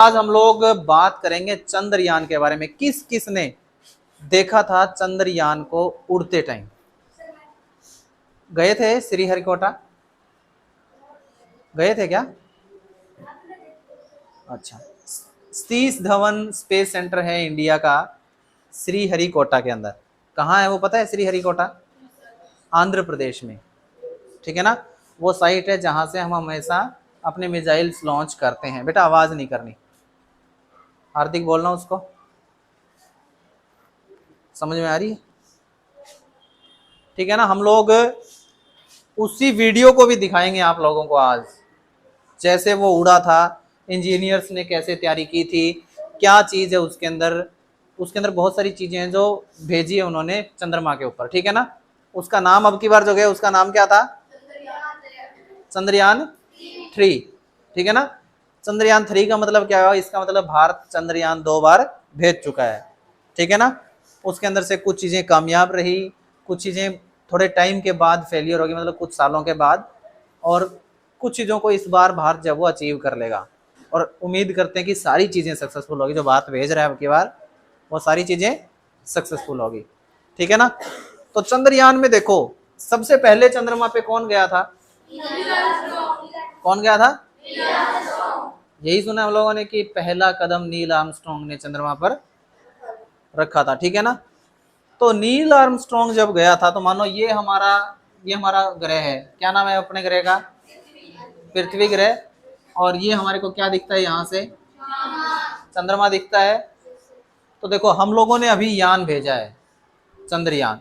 आज हम लोग बात करेंगे चंद्रयान के बारे में। किस किस ने देखा था चंद्रयान को उड़ते टाइम? गए थे श्रीहरिकोटा? गए थे क्या? अच्छा, सतीश धवन स्पेस सेंटर है इंडिया का श्रीहरिकोटा के अंदर। कहाँ है वो पता है? श्रीहरिकोटा आंध्र प्रदेश में, ठीक है ना। वो साइट है जहाँ से हम हमेशा अपने मिसाइल्स लॉन्च करते हैं। बेटा आवाज़ नहीं करनी, हार्दिक बोलना उसको, समझ में आ रही है? ठीक है ना। हम लोग उसी वीडियो को भी दिखाएंगे आप लोगों को आज, जैसे वो उड़ा था, इंजीनियर्स ने कैसे तैयारी की थी, क्या चीज़ है उसके अंदर। उसके अंदर बहुत सारी चीज़ें हैं जो भेजी है उन्होंने चंद्रमा के ऊपर, ठीक है ना। उसका नाम अब की बार जो गया उसका नाम क्या था? चंद्रयान 3, ठीक है ना। चंद्रयान 3 का मतलब क्या है? इसका मतलब भारत चंद्रयान 2 बार भेज चुका है, ठीक है ना। उसके अंदर से कुछ चीज़ें कामयाब रही, कुछ चीज़ें थोड़े टाइम के बाद फेलियर होगी, मतलब कुछ सालों के बाद, और कुछ चीज़ों को इस बार भारत जब वो अचीव कर लेगा। और उम्मीद करते हैं कि सारी चीज़ें सक्सेसफुल होगी। जो भारत भेज रहा है अब की बार वो सारी चीज़ें सक्सेसफुल होगी, ठीक है ना। तो चंद्रयान में देखो, सबसे पहले चंद्रमा पे कौन गया था? कौन गया था? यही सुना हम लोगों ने कि पहला कदम नील आर्मस्ट्रॉन्ग ने चंद्रमा पर रखा था, ठीक है ना। तो नील आर्मस्ट्रॉन्ग जब गया था तो मानो ये हमारा ग्रह है। क्या नाम है अपने ग्रह का? पृथ्वी ग्रह। और ये हमारे को क्या दिखता है यहाँ से? चंद्रमा दिखता है। तो देखो हम लोगों ने अभी यान भेजा है, चंद्रयान।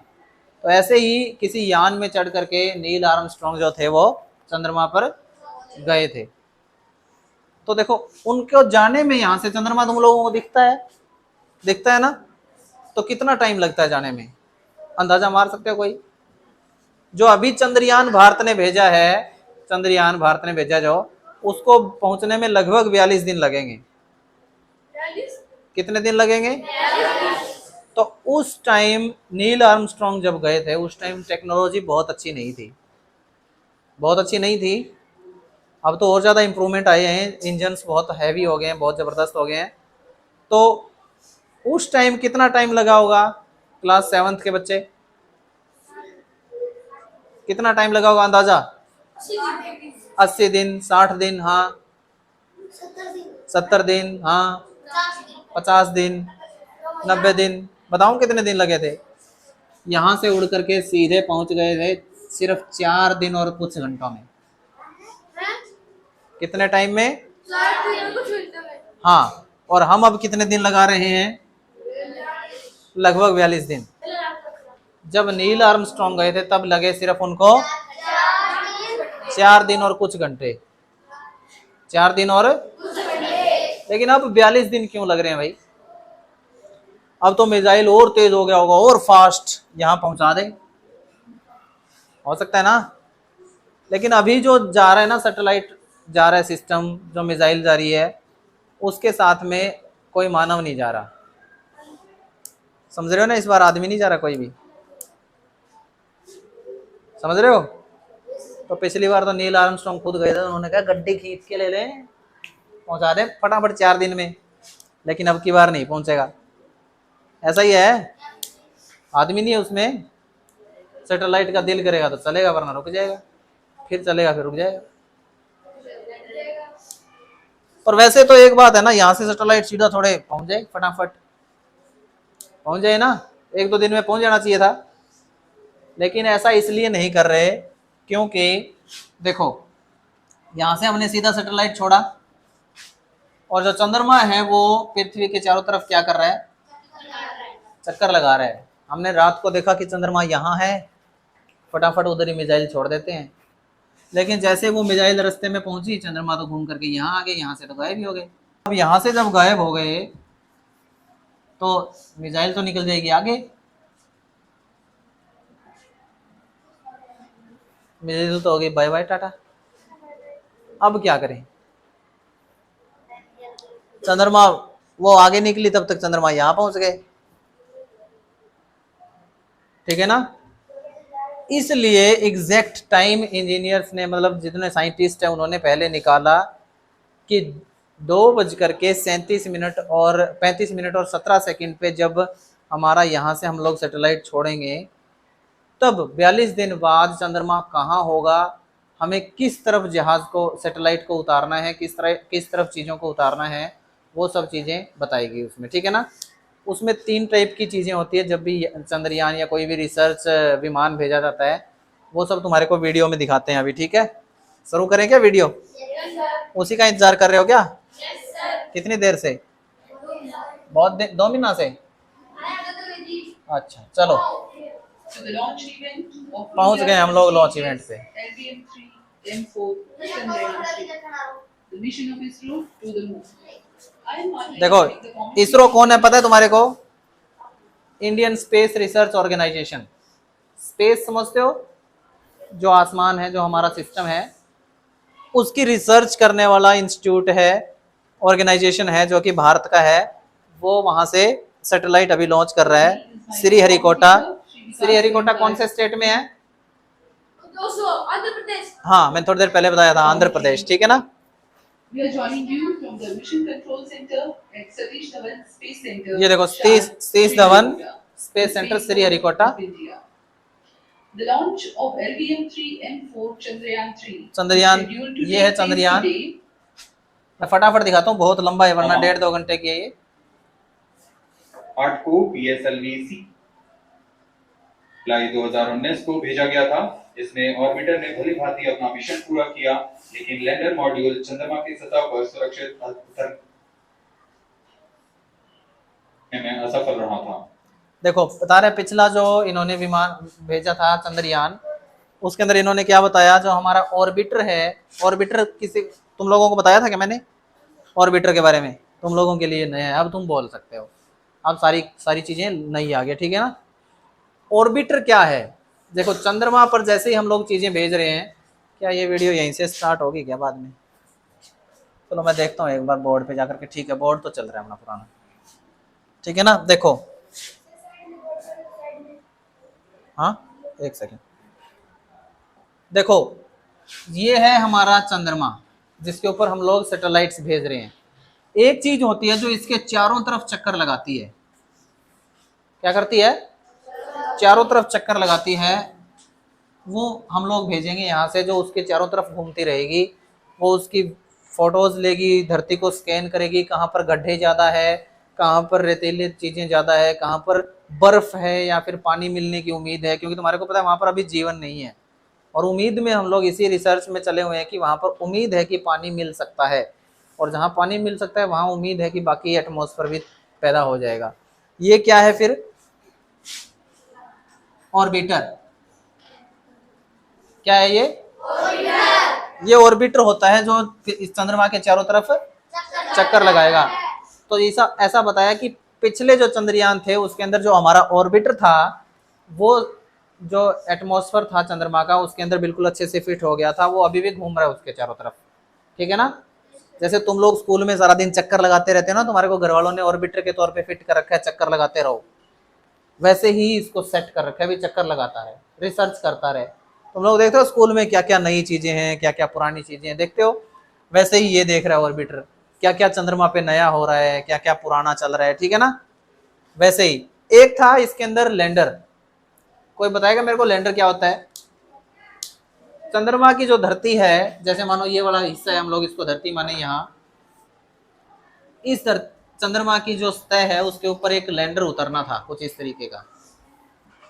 तो ऐसे ही किसी यान में चढ़ करके नील आर्मस्ट्रॉन्ग जो थे वो चंद्रमा पर गए थे। तो देखो उनको जाने में यहाँ से चंद्रमा तुम लोगों को दिखता है ना। तो कितना टाइम लगता है जाने में? अंदाजा मार सकते हो कोई? जो अभी चंद्रयान भारत ने भेजा है, चंद्रयान भारत ने भेजा जो, उसको पहुंचने में लगभग 42 दिन लगेंगे। कितने दिन लगेंगे? तो उस टाइम नील आर्मस्ट्रॉन्ग जब गए थे उस टाइम टेक्नोलॉजी बहुत अच्छी नहीं थी, बहुत अच्छी नहीं थी। अब तो और ज़्यादा इम्प्रूवमेंट आए हैं, इंजन्स बहुत हैवी हो गए हैं, बहुत ज़बरदस्त हो गए हैं। तो उस टाइम कितना टाइम लगा होगा? क्लास 7th के बच्चे, कितना टाइम लगा होगा अंदाजा? 80 दिन, 60 दिन, हाँ 70 दिन, हाँ 50 दिन, 90 दिन। बताऊं कितने दिन लगे थे? यहाँ से उड़ करके सीधे पहुंच गए थे सिर्फ 4 दिन और कुछ घंटों में। कितने टाइम में? हाँ। और हम अब कितने दिन लगा रहे हैं? लगभग 42 दिन। जब नील आर्मस्ट्रॉन्ग गए थे तब लगे सिर्फ उनको 4 दिन और कुछ घंटे। 4 दिन और, लेकिन अब 42 दिन क्यों लग रहे हैं भाई? अब तो मिसाइल और तेज हो गया होगा और फास्ट यहाँ पहुंचा दे, हो सकता है ना। लेकिन अभी जो जा रहा है ना, सैटेलाइट जा रहा है, सिस्टम जो मिसाइल जा रही है, उसके साथ में कोई मानव नहीं जा रहा। समझ रहे हो ना? इस बार आदमी नहीं जा रहा कोई भी, समझ रहे हो? तो पिछली बार तो नील आर्मस्ट्रॉन्ग खुद गए थे, उन्होंने कहा गड्डी खींच के ले लें, पहुंचा दें फटाफट 4 दिन में। लेकिन अब की बार नहीं पहुंचेगा। ऐसा ही है, आदमी नहीं है उसमें। सैटेलाइट का दिल करेगा तो चलेगा, वरना रुक जाएगा, फिर चलेगा फिर रुक जाएगा। और वैसे तो एक बात है ना, यहाँ से सैटेलाइट सीधा थोड़े पहुंच जाए, फटाफट पहुंच जाए ना, 1-2 दिन में पहुंच जाना चाहिए था। लेकिन ऐसा इसलिए नहीं कर रहे क्योंकि देखो यहाँ से हमने सीधा सैटेलाइट छोड़ा और जो चंद्रमा है वो पृथ्वी के चारों तरफ क्या कर रहा है? चक्कर लगा रहा है। हमने रात को देखा कि चंद्रमा यहाँ है, फटाफट उधर ही मिसाइल छोड़ देते हैं। लेकिन जैसे वो मिसाइल रास्ते में पहुंची, चंद्रमा तो घूम करके यहाँ आ गए, यहाँ से तो गायब ही हो गए। अब यहाँ से जब गायब हो गए तो मिसाइल तो निकल जाएगी आगे, मिसाइल तो हो गई बाय बाय टाटा। अब क्या करें? चंद्रमा वो आगे निकली, तब तक चंद्रमा यहाँ पहुंच गए, ठीक है ना। इसलिए एग्जैक्ट टाइम इंजीनियर्स ने, मतलब जितने साइंटिस्ट हैं, उन्होंने पहले निकाला कि 2:37 और 35 मिनट और 17 सेकंड पे जब हमारा यहाँ से हम लोग सैटेलाइट छोड़ेंगे, तब 42 दिन बाद चंद्रमा कहाँ होगा, हमें किस तरफ जहाज को, सैटेलाइट को उतारना है, किस तरफ चीज़ों को उतारना है, वो सब चीज़ें बताएगी उसमें, ठीक है ना। उसमें 3 टाइप की चीज़ें होती है जब भी चंद्रयान या कोई भी रिसर्च विमान भेजा जाता है, वो सब तुम्हारे को वीडियो में दिखाते हैं अभी, ठीक है। शुरू करें क्या वीडियो? उसी का इंतजार कर रहे हो क्या? कितनी देर से? बहुत देर, 2 महीना से। अच्छा चलो, पहुंच गए हम लोग लॉन्च इवेंट पे। देखो इसरो कौन है पता है तुम्हारे को? Indian Space Research Organisation. Space समझते हो, जो आसमान है, जो हमारा सिस्टम है, उसकी रिसर्च करने वाला इंस्टीट्यूट है, ऑर्गेनाइजेशन है जो कि भारत का है। वो वहां से सैटेलाइट अभी लॉन्च कर रहा है। श्रीहरिकोटा। श्रीहरिकोटा कौन से स्टेट में है? आंध्र प्रदेश। हाँ, मैंने थोड़ी देर पहले बताया था, आंध्र प्रदेश, ठीक है ना। ये देखो सतीश धवन स्पेस सेंटर श्रीहरिकोटा। चंद्रयान, ये है चंद्रयान। मैं फटाफट दिखाता हूँ, बहुत लंबा है वरना 1.5-2 घंटे की है ये। 8 को PSLV जुलाई 2019 को भेजा गया था। इसमें ऑर्बिटर ने भली भांति अपना मिशन पूरा किया, लेकिन लैंडर मॉड्यूल चंद्रमा की सतह पर सुरक्षित उतरने में असफल रहा था। देखो बता रहे, पिछला जो इन्होंने विमान भेजा था चंद्रयान, उसके अंदर इन्होंने क्या बताया, जो हमारा ऑर्बिटर है, ऑर्बिटर किसी, तुम लोगों को बताया था क्या मैंने ऑर्बिटर के बारे में? तुम लोगों के लिए नया है, अब तुम बोल सकते हो, अब सारी चीजें नई आ गई, ठीक है ना। ऑर्बिटर क्या है? देखो चंद्रमा पर जैसे ही हम लोग चीजें भेज रहे हैं, क्या ये वीडियो यहीं से स्टार्ट होगी क्या बाद में? चलो मैं देखता हूँ एक बार बोर्ड पे जाकर के, ठीक है, बोर्ड तो चल रहा है अपना पुराना, ठीक है ना। देखो, हाँ एक सेकेंड, देखो ये है हमारा चंद्रमा जिसके ऊपर हम लोग सैटेलाइट्स भेज रहे हैं। एक चीज होती है जो इसके चारों तरफ चक्कर लगाती है। क्या करती है? चारों तरफ चक्कर लगाती है। वो हम लोग भेजेंगे यहाँ से, जो उसके चारों तरफ घूमती रहेगी, वो उसकी फोटोज लेगी, धरती को स्कैन करेगी, कहाँ पर गड्ढे ज़्यादा है, कहाँ पर रेतीली चीज़ें ज़्यादा है, कहाँ पर बर्फ़ है या फिर पानी मिलने की उम्मीद है, क्योंकि तुम्हारे को पता है वहाँ पर अभी जीवन नहीं है, और उम्मीद में हम लोग इसी रिसर्च में चले हुए हैं कि वहाँ पर उम्मीद है कि पानी मिल सकता है, और जहाँ पानी मिल सकता है वहाँ उम्मीद है कि बाकी एटमॉस्फेयर भी पैदा हो जाएगा। ये क्या है फिर? ऑर्बिटर। क्या है ये? ये ऑर्बिटर होता है जो इस चंद्रमा के चारों तरफ चक्कर लगाएगा। तो ऐसा बताया कि पिछले जो चंद्रयान थे उसके अंदर जो हमारा ऑर्बिटर था, वो जो एटमॉस्फेयर था चंद्रमा का उसके अंदर बिल्कुल अच्छे से फिट हो गया था, वो अभी भी घूम रहा है उसके चारों तरफ, ठीक है ना। जैसे तुम लोग स्कूल में सारा दिन चक्कर लगाते रहते हो ना, तुम्हारे को घर वालों ने ऑर्बिटर के तौर पे फिट कर रखा है, चक्कर लगाते रहो, वैसे ही इसको सेट कर रखा है, भी चक्कर लगाता रहे, रिसर्च करता रहे। तुम लोग देखते हो स्कूल में क्या क्या नई चीजें हैं, क्या क्या पुरानी चीजें हैं, देखते हो, वैसे ही ये देख रहा है ऑर्बिटर, क्या क्या चंद्रमा पे नया हो रहा है, क्या क्या पुराना चल रहा है, ठीक है ना। वैसे ही एक था इसके अंदर लैंडर। कोई बताएगा मेरे को लैंडर क्या होता है? चंद्रमा की जो धरती है, जैसे मानो ये वाला हिस्सा है, हम लोग इसको धरती माने, यहाँ इस चंद्रमा की जो सतह है उसके ऊपर एक लैंडर उतरना था, कुछ इस तरीके का,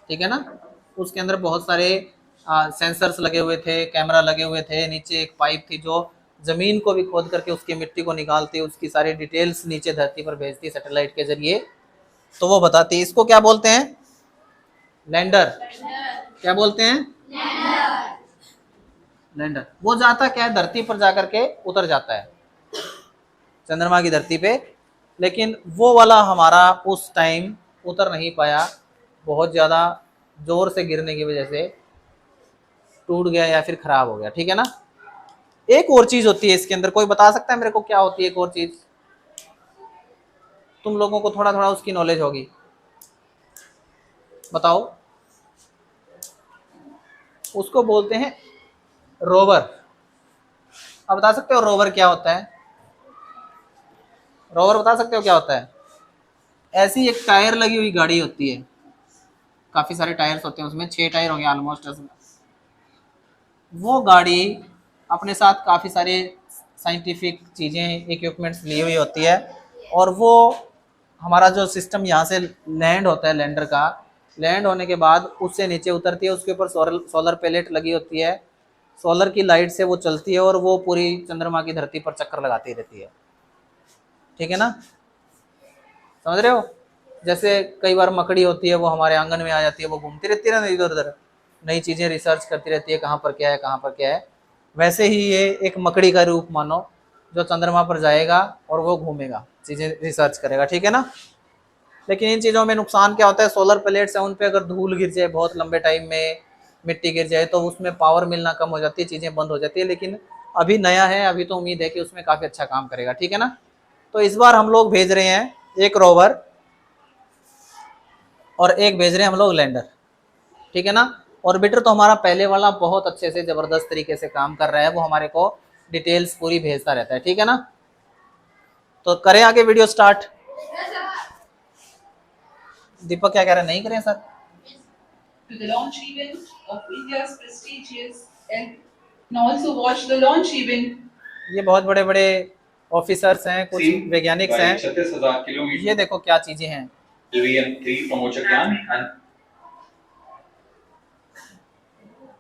ठीक है ना। उसके अंदर बहुत सारे सेंसर्स लगे हुए थे, कैमरा लगे हुए थे, नीचे एक पाइप थी जो जमीन को भी खोद करके उसकी मिट्टी को निकालती, उसकी सारी डिटेल्स नीचे धरती पर भेजती सैटेलाइट के जरिए, तो वो बताती। इसको क्या बोलते हैं? लैंडर। क्या बोलते हैं? लैंडर। वो जाता क्या है, धरती पर जाकर के उतर जाता है चंद्रमा की धरती पे, लेकिन वो वाला हमारा उस टाइम उतर नहीं पाया, बहुत ज़्यादा जोर से गिरने की वजह से टूट गया या फिर खराब हो गया, ठीक है ना। एक और चीज होती है इसके अंदर, कोई बता सकता है मेरे को क्या होती है एक और चीज? तुम लोगों को थोड़ा थोड़ा उसकी नॉलेज होगी, बताओ। उसको बोलते हैं रोवर। अब बता सकते हो रोवर क्या होता है? रोवर बता सकते हो क्या होता है? ऐसी एक टायर लगी हुई गाड़ी होती है, काफी सारे टायर्स होते हैं उसमें, 6 टायर होंगे ऑलमोस्ट। वो गाड़ी अपने साथ काफी सारे साइंटिफिक चीजें, इक्विपमेंट्स ली हुई होती है, और वो हमारा जो सिस्टम यहाँ से लैंड होता है, लैंडर का लैंड होने के बाद उससे नीचे उतरती है, उसके ऊपर सोलर प्लेट लगी होती है, सोलर की लाइट से वो चलती है और वो पूरी चंद्रमा की धरती पर चक्कर लगाती रहती है। ठीक है ना, समझ रहे हो? जैसे कई बार मकड़ी होती है, वो हमारे आंगन में आ जाती है, वो घूमती रहती है ना इधर उधर, नई चीज़ें रिसर्च करती रहती है, कहाँ पर क्या है कहाँ पर क्या है। वैसे ही ये एक मकड़ी का रूप मानो, जो चंद्रमा पर जाएगा और वो घूमेगा, चीज़ें रिसर्च करेगा। ठीक है ना। लेकिन इन चीज़ों में नुकसान क्या होता है? सोलर प्लेट्स है, उन पर अगर धूल गिर जाए बहुत लंबे टाइम में, मिट्टी गिर जाए, तो उसमें पावर मिलना कम हो जाती है, चीज़ें बंद हो जाती है। लेकिन अभी नया है, अभी तो उम्मीद है कि उसमें काफ़ी अच्छा काम करेगा। ठीक है ना। तो इस बार हम लोग भेज रहे हैं एक रोवर और एक भेज रहे हैं हम लोग लैंडर। ठीक है ना। ऑर्बिटर तो हमारा पहले वाला बहुत अच्छे से ज़बरदस्त तरीके से काम कर रहा है, वो हमारे को डिटेल्स पूरी भेजता रहता है। ठीक है ना। तो करें आगे वीडियो स्टार्ट। दीपक क्या कह रहे हैं? नहीं करें sir? To the launch event of India's prestigious and also watch the launch event. ये बहुत बड़े बड़े ऑफिसर्स हैं, कुछ सी वैज्ञानिक हैं। 36,000 किलोमीटर। ये देखो क्या चीजें हैं। LVM-3 प्रमोचकयान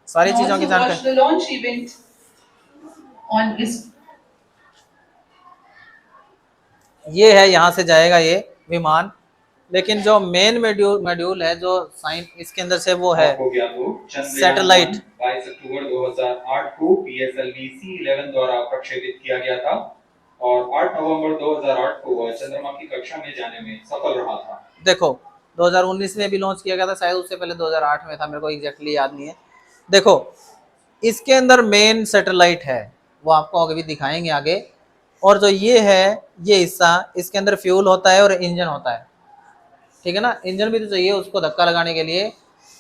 सारी And चीजों की also watch जानकारी। the launch event on this. ये है, यहाँ से जाएगा ये विमान, लेकिन जो मेन मॉड्यूल है, जो साइन इसके अंदर से वो है हो गया तो चंद्रयान सैटेलाइट। 22 अक्टूबर 2008 को PSLV C11 द्वारा प्रक्षेपित किया गया था और 8 नवंबर 2008 को वह चंद्रमा की कक्षा में जाने में सफल रहा था। देखो 2019 में भी लॉन्च किया गया था, शायद उससे पहले 2008 में था, मेरे को एग्जैक्टली याद नहीं है। देखो इसके अंदर मेन सैटेलाइट है, वो आपको अभी दिखाएंगे आगे। और जो ये है, ये हिस्सा, इसके अंदर फ्यूल होता है और इंजन होता है। ठीक है ना। इंजन भी तो चाहिए उसको धक्का लगाने के लिए,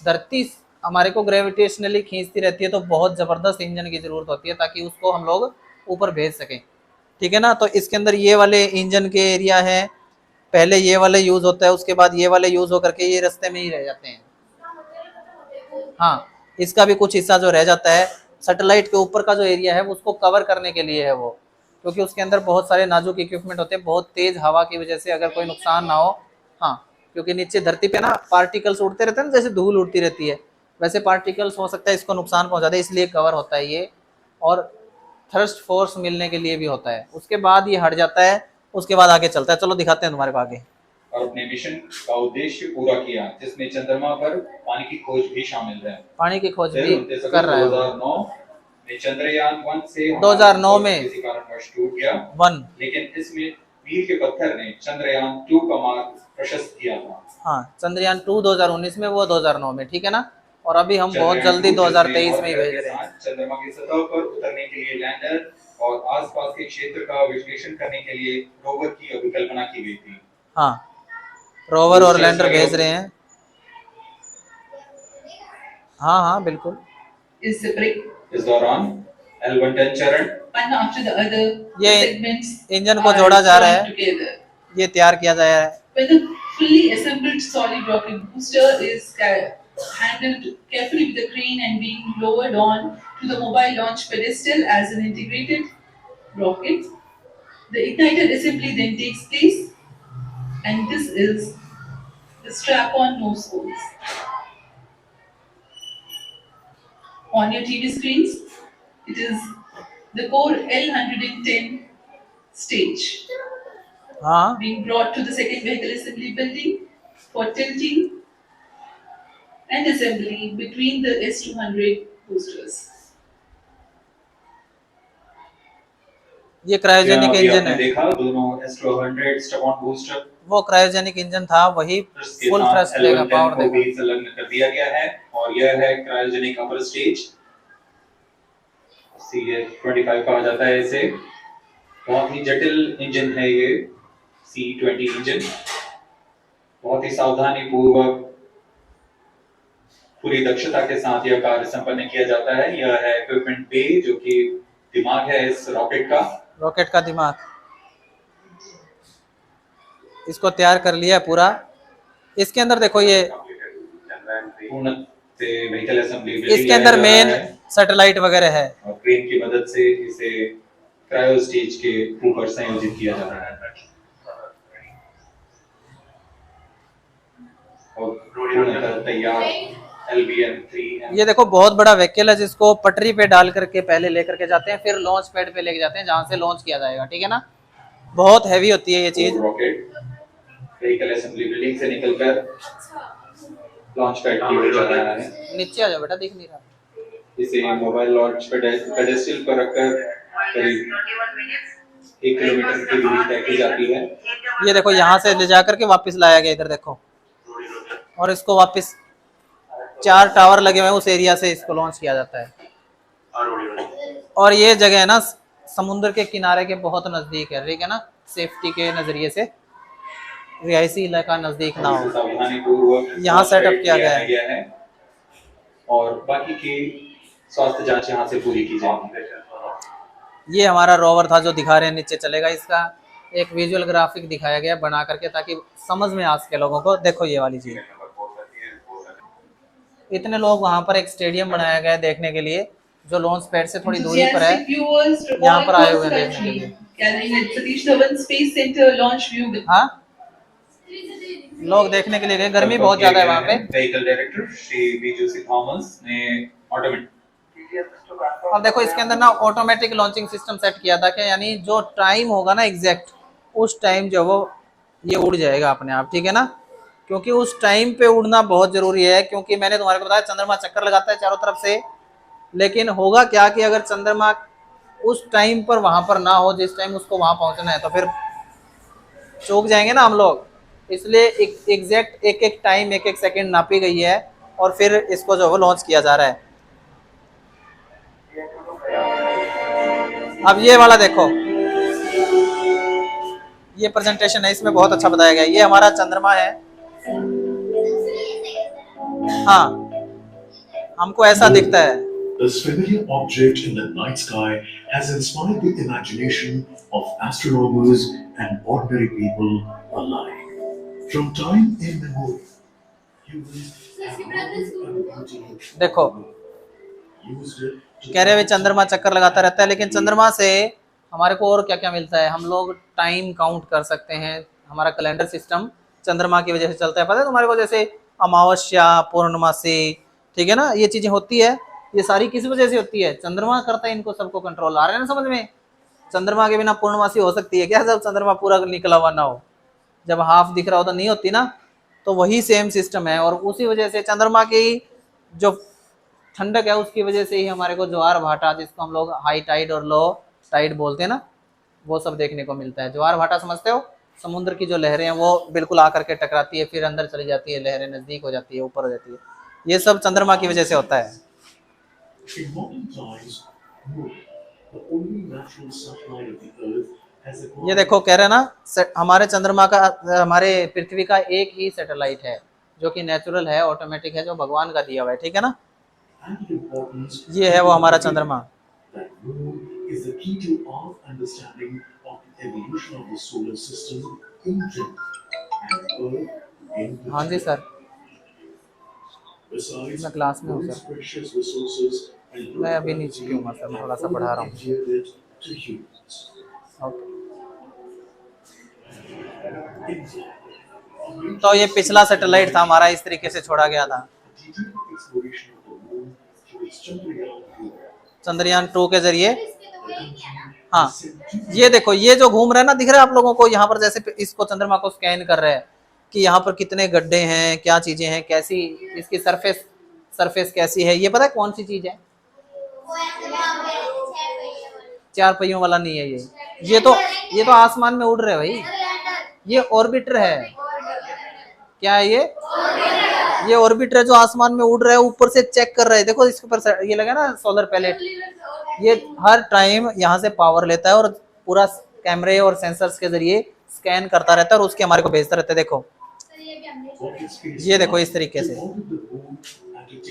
धरती हमारे को ग्रेविटेशनली खींचती रहती है, तो बहुत ज़बरदस्त इंजन की ज़रूरत होती है ताकि उसको हम लोग ऊपर भेज सकें। ठीक है ना। तो इसके अंदर ये वाले इंजन के एरिया है, पहले ये वाले यूज़ होता है, उसके बाद ये वाले यूज़ होकर के ये रास्ते में ही रह जाते हैं। हाँ, इसका भी कुछ हिस्सा जो रह जाता है सैटेलाइट के ऊपर का जो एरिया है, वो उसको कवर करने के लिए है वो, क्योंकि उसके अंदर बहुत सारे नाजुक इक्विपमेंट होते हैं, बहुत तेज़ हवा की वजह से अगर कोई नुकसान ना हो। हाँ, क्योंकि नीचे धरती पे ना पार्टिकल्स उड़ते रहते हैं ना, जैसे धूल उड़ती रहती है, वैसे पार्टिकल्स हो सकता है इसको नुकसान पहुंचा दे, इसलिए कवर होता है ये। और थ्रस्ट फोर्स मिलने के लिए भी होता है, उसके बाद ये हट जाता है, उसके बाद आगे चलता है। चलो दिखाते हैं तुम्हारे को आगे। और अपने मिशन का उद्देश्य पूरा किया, जिसमें चंद्रमा पर पानी की खोज भी शामिल है। पानी की खोज फिर भी 29 कर रहा है वो। 2009 में चंद्रयान 1 से 2009 में किसी कारणवश टूट गया, 1। लेकिन इसमें मील के पत्थर ने चंद्रयान 2 का मार्ग प्रशस्त किया था। हाँ, चंद्रयान 2 2019 में, वो 2009 में। ठीक है ना। और अभी हम बहुत चंद्रयान जल्दी 2 2023 में ही जिसने भेज रहे हैं। चंद्रमा की सतह पर उतरने के लिए लैंडर और आसपास के क्षेत्र का विश्लेषण करने के लिए रोवर की अभिकल्पना की गई थी। हाँ, रोवर और लैंडर भेज रहे हैं। हाँ हाँ बिल्कुल। Is separate इस दौरान L110 चरण one after the other. ये segments इंजन को are जोड़ा जा रहा joined है, together. ये तैयार किया जा रहा है। When the fully assembled solid rocket booster is handled carefully with a crane and being lowered on to the mobile launch pedestal as an integrated rocket, the igniter assembly then takes place, and this is the strap-on nose holes. On your TV screens, it is the core L110 stage हाँ, being brought to the second vehicle assembly building for tilting and assembly between the S200 boosters. ये cryogenic अभी engine आपने है। देखा दोनों S200 step-on booster, वो cryogenic engine था, वही उसके फुल साथ थ्रस्ट देगा, L110 पावर को देगा। भी संलग्न कर दिया गया है और यह है क्रायोजेनिक अपर स्टेज, CH-25 कहा जाता है इसे। बहुत ही जटिल इंजन है ये C-20 इंजन, बहुत ही सावधानी पूर्वक पूरी दक्षता के साथ यह कार्य संपन्न किया जाता है। यह है इक्विपमेंट बे, जो कि दिमाग है इस रॉकेट का। रॉकेट का दिमाग। इसको तैयार कर लिया है पूरा। इसके अंदर देखो ये पूर्ण से व्हीकल असेंबली इसके अंदर मेन सैटेलाइट वगैरह है। और क्रेन की मदद से इसे क्रायो स्टेज के ऊपर संयोजित किया जा रहा है और पूर्णतः तैयार LVM-3 ये देखो बहुत बड़ा व्हीकल है जिसको पटरी पे डाल करके पहले लेकर के जाते हैं, फिर लॉन्च पैड पे लेके जाते हैं जहां से लॉन्च किया जाएगा, ठीक है ना। बहुत हैवी होती है ये चीज। रॉकेट व्हीकल असेंबली बिल्डिंग से निकलकर लॉन्च पैड की ओर जा रहा है। नीचे आ जाओ बेटा, दिख नहीं रहा। इसे मोबाइल लॉन्च पेडेस्टल पर रखकर करीब 1 किलोमीटर की दूरी तय की जाती है। ये देखो यहाँ से ले जा करके वापस लाया गया, इधर देखो, और इसको वापस 4 टावर लगे हुए हैं, उस एरिया से इसको लॉन्च किया जाता है। और ये जगह है ना समुद्र के किनारे के बहुत नजदीक है, ठीक है ना, सेफ्टी के नजरिए से रिहायशी इलाका नजदीक ना हो, सावधानीपूर्वक यहाँ सेटअप किया गया है और बाकी की स्वास्थ्य जांच यहाँ से पूरी की जाएगी। ये हमारा रोवर था जो दिखा रहे हैं, नीचे चलेगा। इसका एक विजुअल ग्राफिक दिखाया गया बना करके ताकि समझ में आ सके लोगों को। देखो ये वाली चीज, इतने लोग वहां पर एक स्टेडियम बनाया गया है देखने के लिए जो लॉन्च पैड से थोड़ी दूरी पर है, यहाँ पर आए हुए हैं देखने के लिए। Satish Dhawan Space Center launch view. हाँ, लोग देखने के लिए गए, गर्मी बहुत ज्यादा है वहाँ पे। व्हीकल डायरेक्टर श्री बीजू सी थॉमस ने ऑटोमेटिक और देखो इसके अंदर ना ऑटोमेटिक लॉन्चिंग सिस्टम सेट किया था कि यानी जो टाइम होगा ना एग्जैक्ट उस टाइम जो वो ये उड़ जाएगा अपने आप, ठीक है ना। क्योंकि उस टाइम पे उड़ना बहुत जरूरी है, क्योंकि मैंने तुम्हारे को बताया चंद्रमा चक्कर लगाता है चारों तरफ से, लेकिन होगा क्या कि अगर चंद्रमा उस टाइम पर वहां पर ना हो जिस टाइम उसको वहां पहुंचना है तो फिर चूक जाएंगे ना हम लोग। इसलिए एग्जैक्ट एक एक टाइम एक एक सेकंड नापी गई है और फिर इसको जो है लॉन्च किया जा रहा है। अब ये वाला देखो, ये प्रेजेंटेशन है, इसमें बहुत अच्छा बताया गया है। ये हमारा चंद्रमा है। हाँ, हमको ऐसा दिखता है। This familiar object in the night sky has inspired the imagination of astronomers and ordinary people alike. From time immemorial, humans have देखो used it to कह रहे हुए चंद्रमा चक्कर लगाता रहता है, लेकिन चंद्रमा से हमारे को और क्या क्या मिलता है। हम लोग टाइम काउंट कर सकते हैं, हमारा कैलेंडर सिस्टम चंद्रमा की वजह से चलता है। पता है तुम्हारे को, जैसे अमावस्या, पूर्णमासी, ठीक है ना, ये चीजें होती है, ये सारी किस वजह से होती है? चंद्रमा करता है इनको सबको कंट्रोल। आ रहा है ना समझ में? चंद्रमा के बिना पूर्णमासी हो सकती है क्या? जब चंद्रमा पूरा निकला हुआ ना हो, जब हाफ दिख रहा हो तो नहीं होती ना। तो वही सेम सिस्टम है और उसी वजह से चंद्रमा की जो ठंडक है उसकी वजह से ही हमारे को ज्वार भाटा, जिसको हम लोग हाई टाइड और लो टाइड बोलते हैं ना, वो सब देखने को मिलता है। ज्वार भाटा समझते हो? समुद्र की जो लहरें हैं वो बिल्कुल आकर के टकराती है, फिर अंदर चली जाती है, लहरें नजदीक हो जाती है, ऊपर हो जाती है। ये सब चंद्रमा की वजह से होता है। In modern times, Moon, the only natural satellite of the Earth, has a ये देखो कह रहे हैं ना, हमारे चंद्रमा का, हमारे पृथ्वी का एक ही सैटेलाइट है जो कि नेचुरल है, ऑटोमेटिक है, जो भगवान का दिया हुआ है, ठीक है ना। added importance. ये है वो हमारा चंद्रमा। That Moon is the key to our understanding of the evolution of the solar system in general and Earth in हाँ जी सर, Besides, मैं क्लास में हूँ Moon's sir. precious resources and मैं अभी नहीं सीखूंगा सर, मैं थोड़ा सा पढ़ा रहा हूँ। endeared it to humans. तो ये पिछला सैटेलाइट था हमारा, इस तरीके से छोड़ा गया था Detailed exploration of the moon through its Chandrayaan program. Chandrayaan 2 के जरिए। हाँ, ये देखो, ये जो घूम रहा है ना, दिख रहा है आप लोगों को यहाँ पर, जैसे इसको चंद्रमा को स्कैन कर रहे हैं कि यहाँ पर कितने गड्ढे हैं, क्या चीजें हैं, कैसी इसकी सरफेस कैसी है। ये पता है कौन सी चीज है? 4 पहियों वाला नहीं है ये तो आसमान में उड़ रहे हैं भाई, ये ऑर्बिटर है। क्या है ये ऑर्बिटर है जो आसमान में उड़ रहा है, ऊपर से चेक कर रहा है। देखो इसके ऊपर ये लगा ना सोलर पैलेट, ये हर टाइम यहाँ से पावर लेता है और पूरा कैमरे और सेंसर्स के जरिए स्कैन करता रहता है और उसके हमारे को भेजता रहता है। देखो ये देखो इस तरीके से,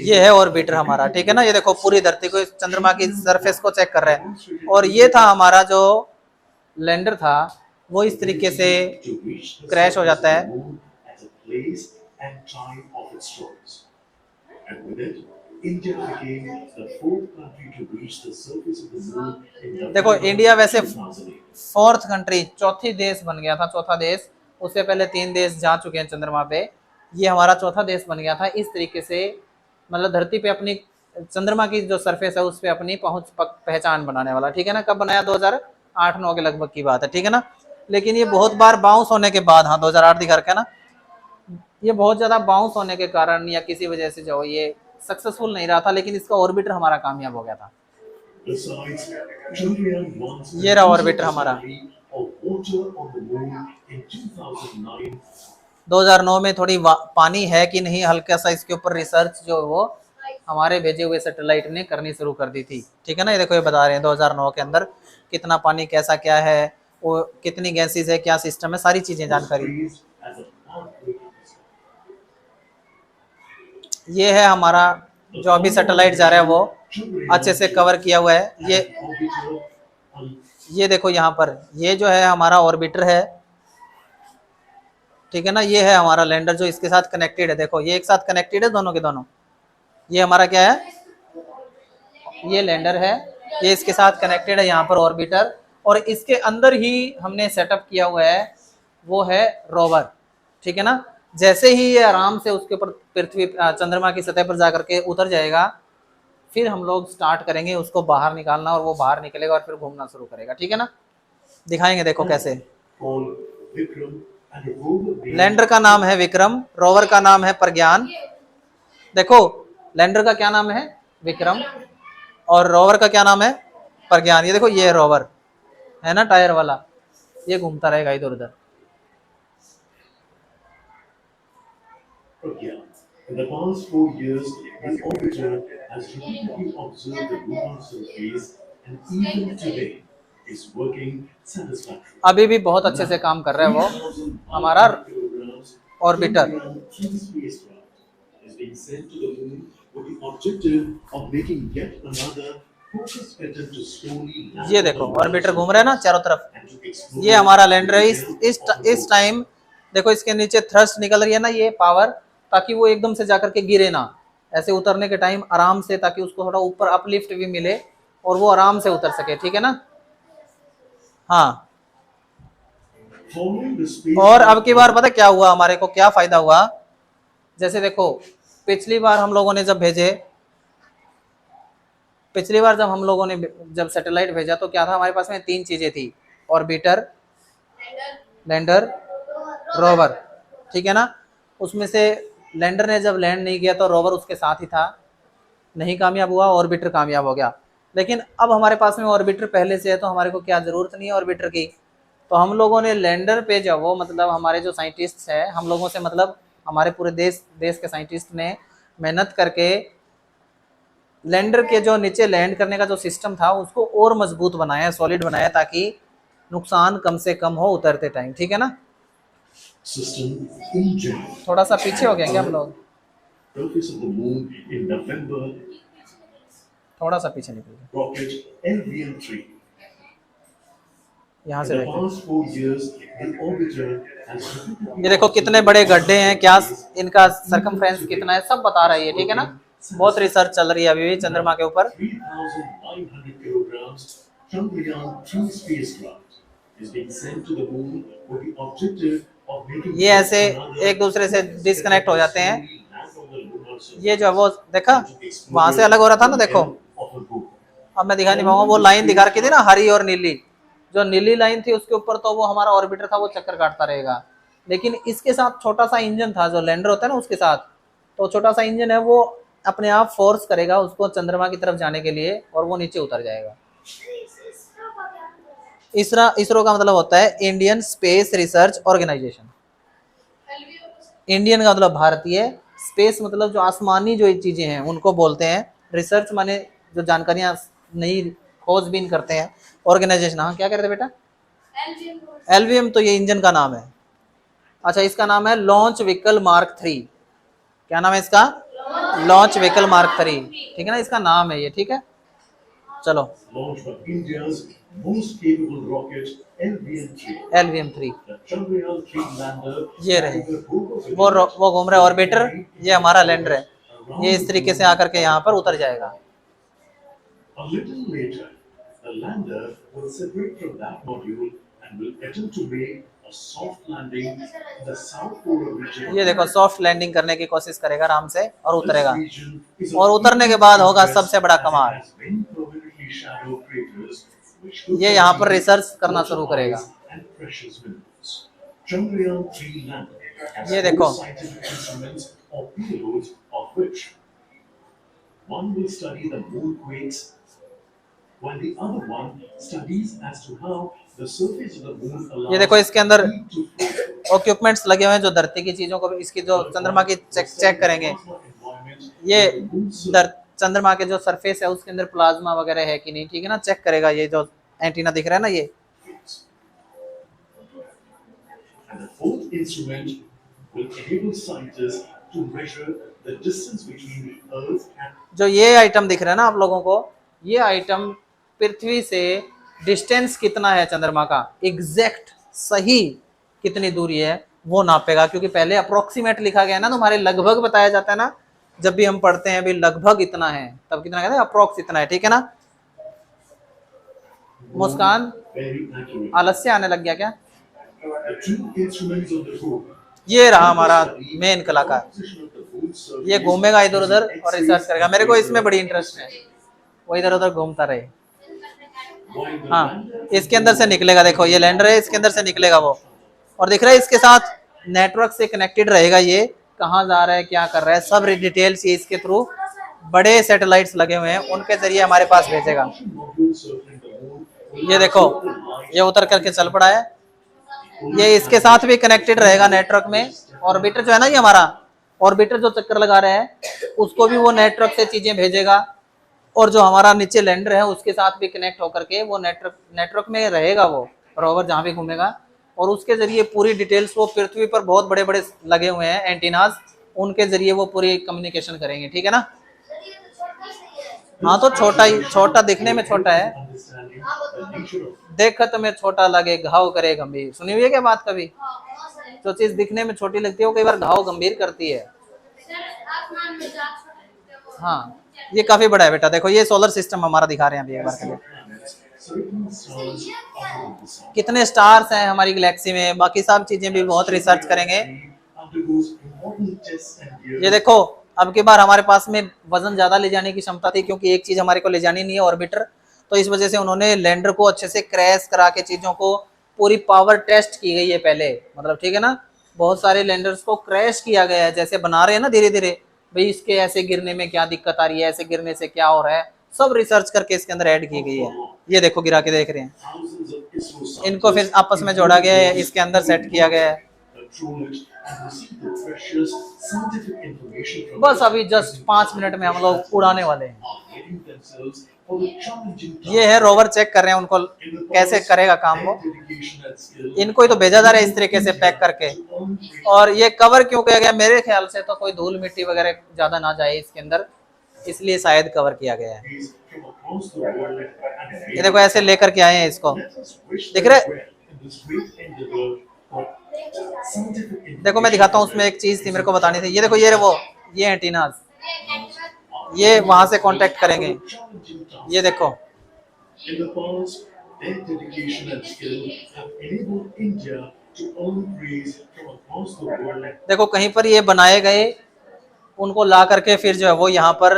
ये है ऑर्बिटर हमारा, ठीक है ना। ये देखो पूरी धरती को, चंद्रमा की सरफेस को चेक कर रहा है। और ये था हमारा जो लैंडर था, वो इस तरीके से to reach the क्रैश हो surface जाता of है। the moon at the place and time of its choice. And with it, India became the fourth country to reach the surface of the moon in देखो November India वैसे 2008. Fourth country, चौथी देश बन गया था, चौथा देश। उससे पहले 3 देश जा चुके हैं चंद्रमा पे, ये हमारा चौथा देश बन गया था। इस तरीके से मतलब धरती पे अपनी, चंद्रमा की जो सरफेस है उस पे अपनी पहचान बनाने वाला, ठीक है ना। कब बनाया? 2008-9 के लगभग की बात है, ठीक है ना। लेकिन ये बहुत बार बाउंस होने के बाद, हाँ 2008 दिखा रखा है ना, ये बहुत ज़्यादा बाउंस होने के कारण या किसी वजह से जो ये सक्सेसफुल नहीं रहा था, लेकिन इसका ऑर्बिटर हमारा कामयाब हो गया था। Besides, Chandrayaan-1's ये रहा conclusive ऑर्बिटर हमारा। discovery of water on the moon in 2009 2009 में थोड़ी पानी है कि नहीं, हल्का सा इसके ऊपर रिसर्च जो वो हमारे भेजे हुए सैटेलाइट ने करनी शुरू कर दी थी, ठीक है ना। ये देखो ये बता रहे हैं 2009 के अंदर कितना पानी, कैसा क्या है, वो कितनी गैसेस है, क्या सिस्टम है, सारी चीजें जानकारी। praised as a pathbreaking discovery. ये है हमारा जो अभी सैटेलाइट जा रहा है वो अच्छे से कवर किया हुआ है। ये देखो यहाँ पर ये जो है हमारा ऑर्बिटर है, ठीक है ना। ये है हमारा लैंडर जो इसके साथ कनेक्टेड है, देखो ये एक साथ कनेक्टेड है दोनों के दोनों। ये हमारा क्या है? ये लैंडर है, ये इसके साथ कनेक्टेड है यहाँ पर ऑर्बिटर, और इसके अंदर ही हमने सेटअप किया हुआ है वो है रोवर, ठीक है ना। जैसे ही ये आराम से उसके ऊपर पृथ्वी चंद्रमा की सतह पर जाकर के उतर जाएगा, फिर हम लोग स्टार्ट करेंगे उसको बाहर निकालना, और वो बाहर निकलेगा और फिर घूमना शुरू करेगा, ठीक है ना। दिखाएंगे, देखो कैसे। Called Vikram and a rover named lander का नाम है विक्रम, रोवर का नाम है प्रज्ञान। देखो लैंडर का क्या नाम है? विक्रम, और रोवर का क्या नाम है? प्रज्ञान। ये देखो ये रोवर है ना, टायर वाला, ये घूमता रहेगा इधर उधर। Pragyan. In the past 4 years, the orbiter has repeatedly observed the lunar surface and even today is working satisfactorily. अभी भी बहुत अच्छे से काम कर रहा है वो 3,500 हमारा kilograms orbiter. Chandrayaan-3 spacecraft is being sent to the moon with the objective of making yet another focused attempt to slowly land ये on the देखो lunar ऑर्बिटर घूम रहा है ना चारों तरफ। and to explore ये हमारा लैंडर है। the इस टाइम देखो इसके नीचे थ्रस्ट निकल रही है ना, ये पावर, ताकि वो एकदम से जाकर के गिरे ना, ऐसे उतरने के टाइम आराम से, ताकि उसको थोड़ा ऊपर अपलिफ्ट भी मिले और वो आराम से उतर सके, ठीक है ना। हाँ, Following the space और अब की बार पता क्या हुआ, हमारे को क्या फायदा हुआ। जैसे देखो पिछली बार हम लोगों ने जब भेजे, पिछली बार जब हम लोगों ने जब सैटेलाइट भेजा तो क्या था, हमारे पास में 3 चीजें थी, ऑर्बिटर, लैंडर, रोवर, ठीक है ना। उसमें से लैंडर ने जब लैंड नहीं किया तो रोवर उसके साथ ही था, नहीं कामयाब हुआ, ऑर्बिटर कामयाब हो गया। लेकिन अब हमारे पास में ऑर्बिटर पहले से है तो हमारे को क्या ज़रूरत नहीं है ऑर्बिटर की। तो हम लोगों ने लैंडर पे जो वो मतलब हमारे जो साइंटिस्ट हैं, हम लोगों से मतलब हमारे पूरे देश के साइंटिस्ट ने मेहनत करके लैंडर के जो नीचे लैंड करने का जो सिस्टम था उसको और मजबूत बनाया, सॉलिड बनाया, ताकि नुकसान कम से कम हो उतरते टाइम, ठीक है ना। system in general. थोड़ा सा पीछे हो गया क्या हम लोग? Surface of the moon in November, थोड़ा सा पीछे निकल गए, rocket LVM-3. यहाँ In से the देखो, past 4 years, the orbiter has ये देखो कितने बड़े गड्ढे हैं, क्या इनका सरकमफ्रेंस कितना है, सब बता रहा है ये, ठीक है ना। बहुत रिसर्च चल रही है अभी भी चंद्रमा के ऊपर। 3,900 kilograms Chandrayaan-3 spacecraft is being sent to the moon with the objective of making ये ऐसे एक दूसरे से डिस्कनेक्ट हो जाते हैं। ये जो वो देखा वहां से अलग हो रहा था ना, देखो अब मैं दिखा नहीं पाऊंगा, वो लाइन दिखा रखी थी ना हरी और नीली, जो नीली लाइन थी उसके ऊपर तो वो हमारा ऑर्बिटर था, वो चक्कर काटता रहेगा। लेकिन इसके साथ छोटा सा इंजन था, जो लैंडर होता है ना उसके साथ, तो छोटा सा इंजन है, वो अपने आप फोर्स करेगा उसको चंद्रमा की तरफ जाने के लिए और वो नीचे उतर जाएगा। इसरो का मतलब होता है Indian Space Research Organisation. Indian का मतलब भारतीय, स्पेस मतलब जो आसमानी जो चीजें हैं उनको बोलते हैं, रिसर्च माने जो जानकारियां नई खोजबीन करते हैं, ऑर्गेनाइजेशन। हाँ क्या कहते हैं बेटा? एलवीएम तो ये इंजन का नाम है। अच्छा, इसका नाम है लॉन्च व्हीकल मार्क 3। क्या नाम है इसका? लॉन्च व्हीकल मार्क 3, ठीक है ना, इसका नाम है ये, ठीक है। चलो launched by India's most capable rocket LVM-3. LVM-3 The Chandrayaan-3 lander ये रहे, carried a group of वो घूम रहा है ऑर्बिटर, ये हमारा लैंडर है, ये इस तरीके से आकर के यहाँ पर उतर जाएगा। A little later, the lander will separate from that module and will attempt to make a soft landing in the south polar region. ये देखो सॉफ्ट लैंडिंग करने की कोशिश करेगा आराम से और This उतरेगा, region is और of उतरने के बाद होगा सबसे बड़ा as it कमाल, has many permanently shallow craters which could ये यहाँ पर contain रिसर्च करना water शुरू करेगा। ice and precious minerals. Chandrayaan-3 lander has ये 4 देखो। scientific instruments or payloads, of which one will study the moon quakes, while the other one studies as to how the surface of the moon allows ये देखो इसके अंदर heat to flow. Equipments लगे हुए हैं जो धरती की चीजों को, इसकी जो चंद्रमा की चेक करेंगे, ये चंद्रमा के जो सरफेस है उसके अंदर प्लाज्मा वगैरह है कि नहीं, ठीक है ना, चेक करेगा। ये जो एंटीना दिख रहा है ना, ये And the fourth instrument will enable scientists to measure the distance between the Earth and जो ये आइटम दिख रहा है ना आप लोगों को, ये आइटम पृथ्वी से डिस्टेंस कितना है चंद्रमा का, एग्जैक्ट सही कितनी दूरी है वो नापेगा, क्योंकि पहले अप्रोक्सीमेट लिखा गया है ना, तुम्हारे लगभग बताया जाता है ना, जब भी हम पढ़ते हैं भी लगभग इतना है, तब कितना कहते हैं, अप्रोक्स इतना है, ठीक है ना। मुस्कान very accurate. आलस्य आने लग गया क्या? The two instruments on the rope. ये रहा हमारा मेन कलाकार, Position of the moon's surface ये घूमेगा इधर उधर और रिसर्च करेगा। मेरे को इसमें बड़ी इंटरेस्ट है, वो इधर उधर घूमता रहे। while the हाँ, lander इसके अंदर से निकलेगा, देखो ये लैंडर है, इसके अंदर से निकलेगा वो, और दिख रहा है इसके साथ नेटवर्क से कनेक्टेड रहेगा, ये कहाँ जा रहा है क्या कर रहा है सब डिटेल्स ये इसके थ्रू बड़े सैटेलाइट्स लगे हुए हैं उनके जरिए हमारे पास भेजेगा। module circling the moon will ये देखो ये उतर करके चल पड़ा है, ये इसके साथ भी कनेक्टेड रहेगा नेटवर्क में। ऑर्बिटर जो है ना, ये हमारा ऑर्बिटर जो चक्कर लगा रहा है उसको भी वो नेटवर्क से चीजें भेजेगा, और जो हमारा नीचे लैंडर है उसके साथ भी कनेक्ट होकर के वो नेटवर्क में रहेगा, वो रोवर जहाँ भी घूमेगा, और उसके जरिए पूरी डिटेल्स वो पृथ्वी पर बहुत बड़े बड़े लगे हुए हैं एंटीनाज, उनके जरिए वो पूरी कम्युनिकेशन करेंगे, ठीक है ना। हाँ तो छोटा ही, छोटा दिखने में छोटा है, understanding the nature of देखत में छोटा लगे घाव करे गंभीर, सुनी हुई है क्या बात कभी? जो चीज दिखने में छोटी लगती है वो कई बार घाव गंभीर करती है। हाँ ये काफी बड़ा है बेटा, देखो ये सोलर सिस्टम हमारा दिखा रहे हैं अभी एक बार के लिए, planets, certain stars are in the sun. कितने स्टार्स हैं हमारी गैलेक्सी में, बाकी सब चीजें भी बहुत रिसर्च करेंगे। Undergoes important tests and years. ये देखो अब की बार हमारे पास में वजन ज्यादा ले जाने की क्षमता थी, क्योंकि एक चीज हमारे को ले जानी नहीं है ऑर्बिटर, तो इस वजह से उन्होंने लैंडर को अच्छे से क्रैश करा के चीजों को पूरी पावर टेस्ट की गई है पहले, मतलब ठीक है ना, बहुत सारे लैंडर्स को क्रैश किया गया है, जैसे बना रहे हैं ना धीरे धीरे, भाई इसके ऐसे गिरने में क्या दिक्कत आ रही है, ऐसे गिरने से क्या हो रहा है, सब रिसर्च करके इसके अंदर ऐड की गई है। ये देखो गिरा के देख रहे हैं, Thousands of ISRO scientists इनको फिर आपस में जोड़ा गया है, इसके अंदर सेट किया गया है। control it and receive the precious scientific information from बस it अभी जस्ट 5 मिनट में हम लोग उड़ाने वाले हैं। are getting themselves for the challenging ये है रोवर, चेक कर रहे हैं उनको कैसे करेगा काम वो, dedication and skill इनको ही तो भेजा जा रहा है इस तरीके से पैक करके। और ये कवर क्यों किया गया, मेरे ख्याल से तो कोई धूल मिट्टी वगैरह ज्यादा ना जाए इसके अंदर, इसलिए शायद कवर किया गया है। from across the world and ये देखो ऐसे लेकर के आए हैं इसको, let us wish दिख them रहा है? well in this great endeavor for scientific देखो मैं दिखाता हूँ, उसमें एक चीज थी मेरे को बतानी थी, ये देखो ये वो ये एंटीनाज, ये वहां से कांटेक्ट करेंगे, challenging task. ये देखो In the past, their dedication and skill have enabled India to earn praise from across the world. देखो कहीं पर ये बनाए गए, उनको ला करके फिर जो है वो यहाँ पर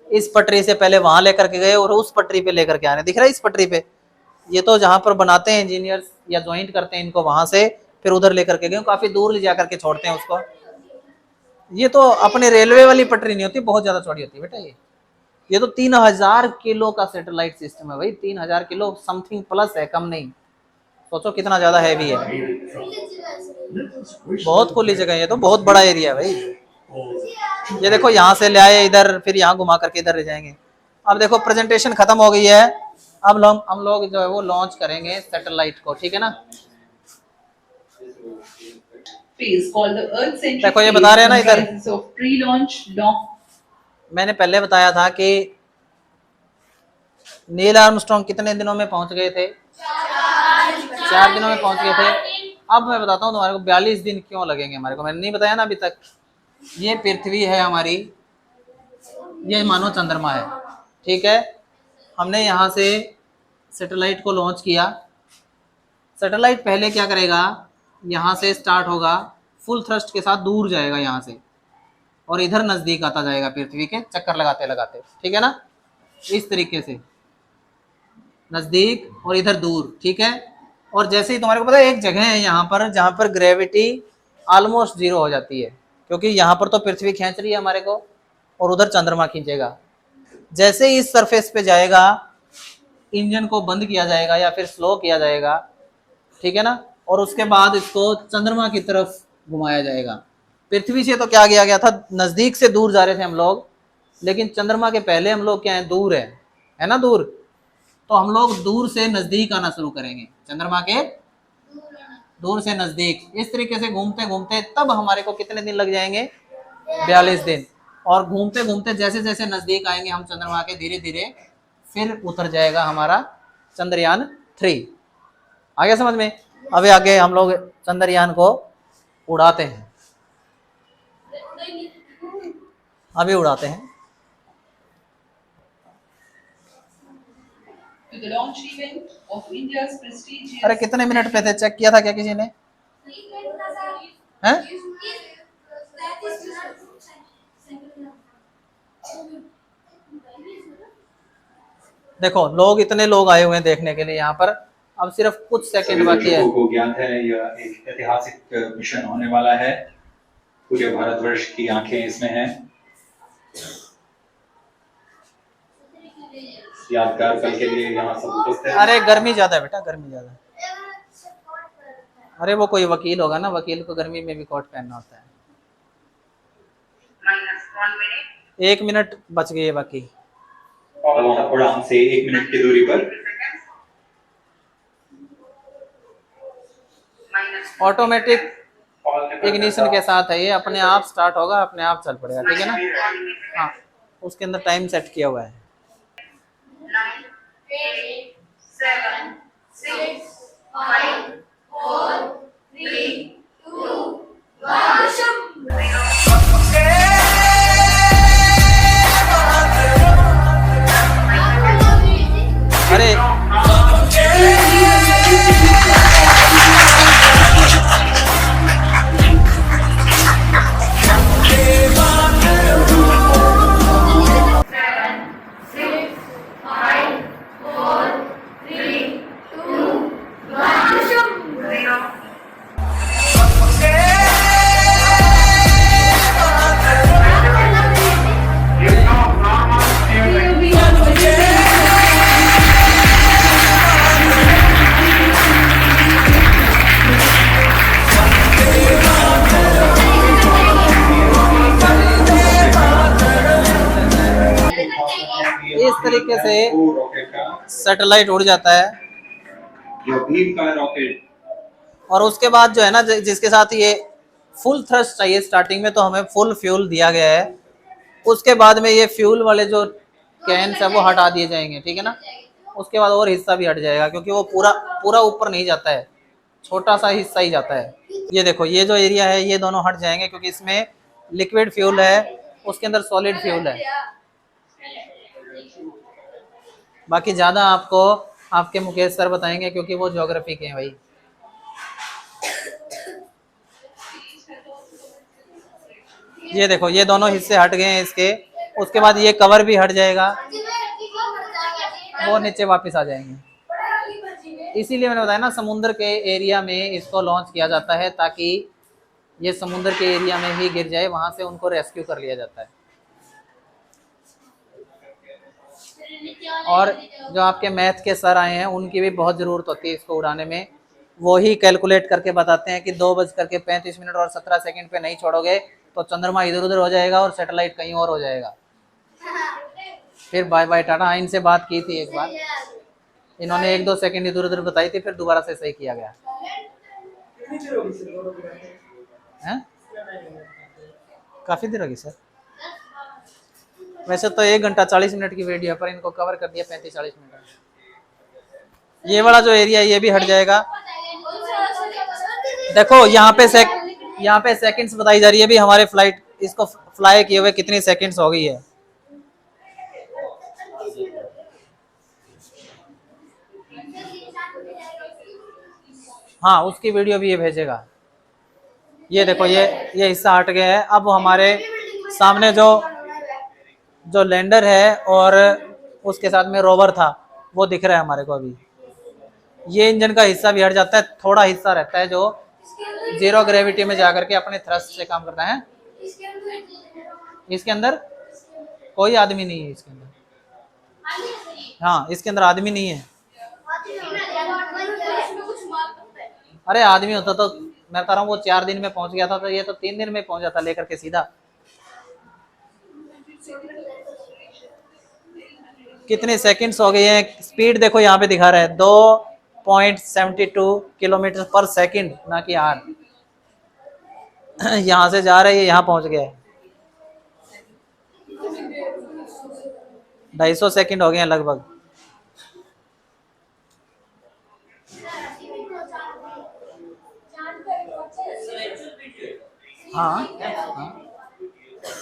इस पटरी से पहले वहां लेकर के गए और उस पटरी पे लेकर के आने, दिख रहा है इस पटरी पे, ये तो जहाँ पर बनाते हैं इंजीनियर्स या ज्वाइंट करते हैं इनको, वहां से फिर उधर लेकर के गए, काफी दूर ले जा करके छोड़ते हैं उसको। ये तो अपने रेलवे वाली पटरी नहीं होती, बहुत ज्यादा चौड़ी होती है बेटा ये तो 3000 किलो का सैटेलाइट सिस्टम है भाई, 3000 किलो समथिंग प्लस है, कम नहीं, सोचो कितना ज्यादा हैवी है, Let us wish बहुत खुली जगह है, ये तो बहुत बड़ा एरिया है भाई। for ये देखो यहाँ से ले आए इधर, फिर यहाँ घुमा करके इधर ले जाएंगे। अब देखो प्रेजेंटेशन खत्म हो गई है, अब हम लोग जो है वो लॉन्च करेंगे सैटेलाइट को, ठीक है ना। phase called the Earth-centric देखो ये phase बता रहे हैं ना इधर, comprises of pre-launch, launch, मैंने पहले बताया था कि नील आर्मस्ट्रॉन्ग कितने दिनों में पहुंच गए थे? 4 दिनों में पहुंच गए थे। अब मैं बताता हूँ तुम्हारे को 42 दिन क्यों लगेंगे हमारे को, मैंने नहीं बताया ना अभी तक। ये पृथ्वी है हमारी, ये मानो चंद्रमा है, ठीक है। हमने यहाँ से सैटेलाइट को लॉन्च किया। सैटेलाइट पहले क्या करेगा, यहाँ से स्टार्ट होगा, फुल थ्रस्ट के साथ दूर जाएगा यहाँ से, और इधर नज़दीक आता जाएगा पृथ्वी के चक्कर लगाते लगाते, ठीक है ना, इस तरीके से नज़दीक और इधर दूर, ठीक है। और जैसे ही तुम्हारे को पता है एक जगह है यहाँ पर जहाँ पर ग्रेविटी ऑलमोस्ट जीरो हो जाती है, क्योंकि यहाँ पर तो पृथ्वी खींच रही है हमारे को और उधर चंद्रमा खींचेगा। जैसे ही इस सरफेस पे जाएगा, इंजन को बंद किया जाएगा या फिर स्लो किया जाएगा, ठीक है ना, और उसके बाद इसको चंद्रमा की तरफ घुमाया जाएगा। पृथ्वी से तो क्या किया गया था, नज़दीक से दूर जा रहे थे हम लोग, लेकिन चंद्रमा के पहले हम लोग क्या है, दूर है ना, दूर। तो हम लोग दूर से नज़दीक आना शुरू करेंगे, चंद्रमा के दूर से नज़दीक, इस तरीके से घूमते घूमते तब हमारे को कितने दिन लग जाएंगे, 42 दिन। और घूमते घूमते जैसे जैसे नज़दीक आएंगे हम चंद्रमा के, धीरे धीरे फिर उतर जाएगा हमारा चंद्रयान 3। आ गया समझ में? अभी आगे हम लोग चंद्रयान को उड़ाते हैं, अभी उड़ाते हैं। To the launch event of India's prestigious अरे कितने मिनट पे थे, चेक किया था क्या किसी ने? हैं? देखो लोग, इतने लोग आए हुए हैं देखने के लिए यहाँ पर, अब सिर्फ कुछ सेकंड बाकी है। को ज्ञात है यह एक ऐतिहासिक मिशन होने वाला है, पूरे भारतवर्ष की आंखें इसमें हैं। यादगार पल के लिए यहाँ सब उपस्थित हैं। अरे गर्मी ज्यादा है बेटा, गर्मी ज्यादा है। अरे वो कोई वकील होगा ना, वकील को गर्मी में भी कोट पहनना होता है। 1 मिनट बच गई है बाकी। और उड़ान से 1 मिनट की दूरी पर ऑटोमेटिक इग्निशन के साथ है ये, अपने आप स्टार्ट होगा, अपने आप चल पड़ेगा, ठीक है ना। हाँ, उसके अंदर टाइम सेट किया हुआ है। 9, 8, 7, 6, 5, 4, 3, 2, 1. अरे इस तरीके से सैटेलाइट उड़ जाता है। जो भीम का रॉकेट, और उसके बाद जो है ना, जिसके साथ ये फुल थ्रस्ट चाहिए स्टार्टिंग में, तो हमें फुल फ्यूल दिया गया है। उसके बाद में ये फ्यूल वाले जो कैन्स है वो हटा दिए जाएंगे, ठीक है ना। उसके बाद और हिस्सा भी हट जाएगा, क्योंकि वो पूरा पूरा ऊपर नहीं जाता है, छोटा सा हिस्सा ही जाता है। ये देखो, ये जो एरिया है ये दोनों हट जाएंगे, क्योंकि इसमें लिक्विड फ्यूल है, उसके अंदर सॉलिड फ्यूल है। बाकी ज़्यादा आपको आपके मुकेश सर बताएंगे, क्योंकि वो ज्योग्राफी के हैं भाई। ये देखो, ये दोनों हिस्से हट गए हैं इसके। उसके बाद ये कवर भी हट जाएगा, वो नीचे वापस आ जाएंगे। इसीलिए मैंने बताया ना, समुद्र के एरिया में इसको लॉन्च किया जाता है, ताकि ये समुद्र के एरिया में ही गिर जाए, वहां से उनको रेस्क्यू कर लिया जाता है। और जो आपके मैथ के सर आए हैं, उनकी भी बहुत ज़रूरत होती है इसको उड़ाने में। वो ही कैलकुलेट करके बताते हैं कि 2:35 और 17 सेकंड पे नहीं छोड़ोगे तो चंद्रमा इधर उधर हो जाएगा और सैटेलाइट कहीं और हो जाएगा। फिर बाय बाय टाटा। इनसे बात की थी एक बार, इन्होंने 1-2 सेकंड इधर उधर बताई थी, फिर दोबारा से सही किया गया है। काफ़ी देर होगी सर, वैसे तो 1 घंटा 40 मिनट की वीडियो है, पर इनको कवर कर दिया 35-40 मिनट में। ये वाला जो एरिया ये भी हट जाएगा। देखो यहाँ पे सेकंड्स बताई जा रही है भी हमारे फ्लाइट, इसको फ्लाई किए हुए कितनी सेकंड्स हो गई है। हाँ, उसकी वीडियो भी ये भेजेगा। ये देखो ये हिस्सा हट गया है। अब हमारे सामने जो लैंडर है और उसके साथ में रोवर था वो दिख रहा है हमारे को अभी। ये इंजन का हिस्सा भी हट जाता है, थोड़ा हिस्सा रहता है जो जीरो ग्रेविटी में जाकर के अपने थ्रस्ट से काम करता है। इसके अंदर कोई आदमी नहीं है इसके अंदर। हाँ, इसके अंदर आदमी नहीं है। अरे आदमी होता तो मैं बता रहा हूँ वो 4 दिन में पहुंच गया था, तो ये तो 3 दिन में पहुंच जाता लेकर के सीधा। कितने सेकंड्स हो गए हैं। स्पीड देखो यहाँ पे दिखा रहा है 2.72 किलोमीटर पर सेकंड, ना कि आर। यहाँ से जा रहा है, यहाँ पहुंच गया है। 250 सेकंड हो गए हैं लगभग। हाँ,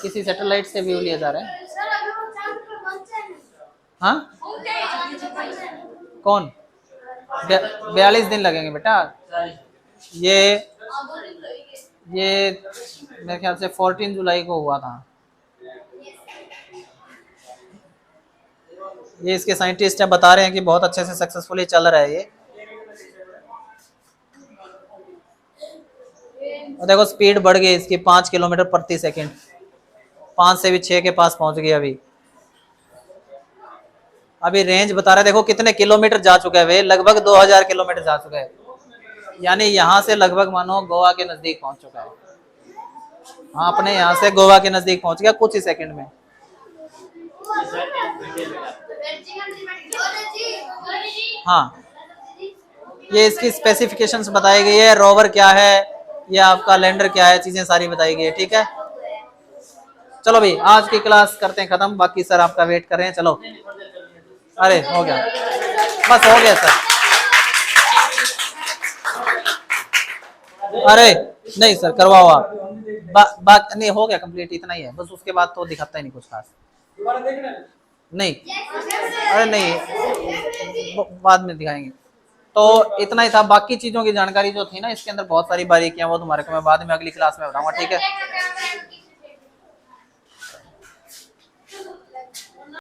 किसी सैटेलाइट से व्यू लिया जा रहा है। हाँ, कौन? 42 दिन लगेंगे बेटा। ये मेरे ख्याल से 14 जुलाई को हुआ था। ये इसके साइंटिस्ट है, बता रहे हैं कि बहुत अच्छे से सक्सेसफुली चल रहा है ये। और देखो स्पीड बढ़ गई इसकी 5 किलोमीटर प्रति सेकंड। 5 से भी 6 के पास पहुंच गई अभी रेंज बता रहा है। देखो कितने किलोमीटर जा चुका है वे, लगभग 2000 किलोमीटर जा चुका है। यानी यहाँ से लगभग मानो गोवा के नजदीक पहुंच चुका है। हाँ, अपने यहाँ से गोवा के नजदीक पहुंच गया कुछ ही सेकंड में। हाँ, ये इसकी स्पेसिफिकेशंस बताई गई है, रोवर क्या है, ये आपका लैंडर क्या है, चीजें सारी बताई गई है। ठीक है, चलो भाई आज की क्लास करते हैं खत्म, बाकी सर आपका वेट कर रहे हैं। चलो, अरे हो गया, बस हो गया सर। अरे नहीं सर, करवाओ आप। नहीं, हो गया कंप्लीट, इतना ही है बस। उसके बाद तो दिखाता ही नहीं कुछ खास। नहीं, अरे नहीं, बाद में दिखाएंगे। तो इतना ही था। बाकी चीजों की जानकारी जो थी ना इसके अंदर बहुत सारी बारीकियां, वो तुम्हारे को मैं बाद में अगली क्लास में बताऊंगा। ठीक है।